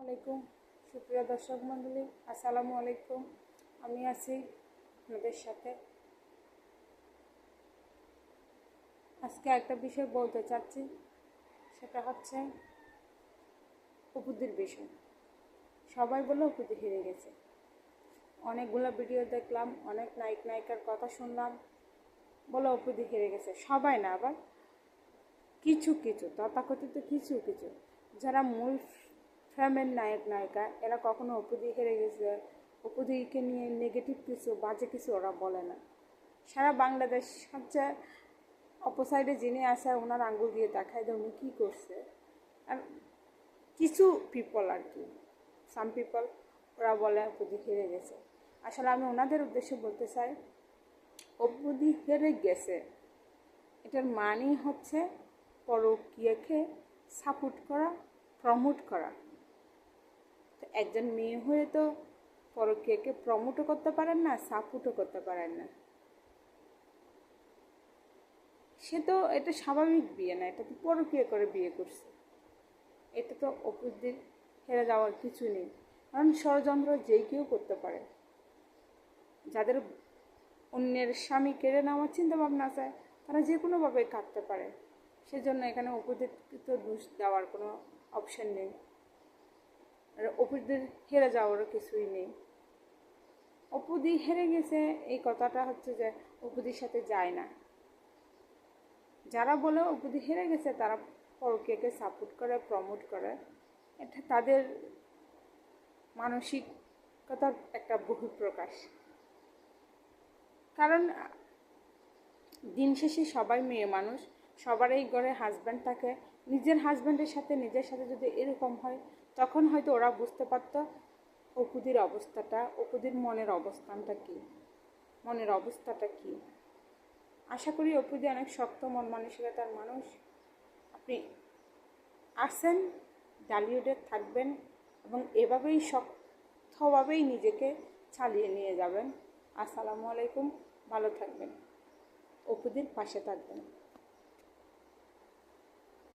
আলাইকুম সুপ্রিয় দর্শক মণ্ডলী, আসসালামু আলাইকুম। আমি আছি আপনাদের সাথে। আজকে একটা বিষয় বলতে চাচ্ছি, সেটা হচ্ছে অপুদের বিষয়। সবাই বলে অপুদি হেরে গেছে। অনেকগুলো ভিডিও দেখলাম, অনেক নায়ক নায়িকার কথা শুনলাম, বলে অপুদি হেরে গেছে। সবাই না, আবার কিছু কিছু তথাকথিত কিছু কিছু যারা মূল ফ্রেমের নায়ক নায়িকা, এরা কখনো অপুদি হেরে গেছে, অপুদিকে নিয়ে নেগেটিভ কিছু বাজে কিছু ওরা বলে না। সারা বাংলাদেশ সবচেয়ে অপোসাইডে যিনি আসে ওনার আঙ্গুল দিয়ে দেখায় যে উনি কী করছে। আর কিছু পিপল আর কি, সাম পিপল, ওরা বলে অপুদি হেরে গেছে। আসলে আমি ওনাদের উদ্দেশ্যে বলতে চাই, অপুদি হেরে গেছে এটার মানেই হচ্ছে পরকীয়াকে সাপোর্ট করা, প্রমোট করা। তো একজন মেয়ে হয়ে তো পরকীয়াকে প্রমোটও করতে পারেন না, সাপোর্টও করতে পারেন না। সে তো এটা স্বাভাবিক বিয়ে না, এটা তো পরকীয়া করে বিয়ে করছে। এটা তো অপুদের হেরে যাওয়ার কিছু নেই, কারণ ষড়যন্ত্র যে কেউ করতে পারে। যাদের অন্যের স্বামী কেড়ে নেওয়ার চিন্তা ভাবনা আছে, তারা যে কোনোভাবে কাটতে পারে। সেজন্য এখানে অপুদের তো দোষ দেওয়ার কোনো অপশন নেই, আর অপুদের হেরে যাওয়ারও কিছুই নেই। অপুদি হেরে গেছে এই কথাটা হচ্ছে যে অপুদির সাথে যায় না। যারা বলে অপুদি হেরে গেছে তারা পরকীয়াকে সাপোর্ট করে, প্রমোট করে, এটা তাদের মানসিকতার একটা বহিঃপ্রকাশ। কারণ দিন শেষে সবাই মেয়ে মানুষ, সবারই ঘরে হাজব্যান্ড থাকে। নিজের হাজব্যান্ডের সাথে নিজের সাথে যদি এরকম হয়, তখন হয়তো ওরা বুঝতে পারত অপুদির অবস্থাটা, অপুদির মনের অবস্থানটা কী, মনের অবস্থাটা কী। আশা করি অপুদি অনেক শক্ত মন মানসিকতার মানুষ। আপনি আসেন, ডালিউডে থাকবেন এবং এভাবেই শক্তভাবেই নিজেকে চালিয়ে নিয়ে যাবেন। আসসালামু আলাইকুম, ভালো থাকবেন, অপুদির পাশে থাকবেন।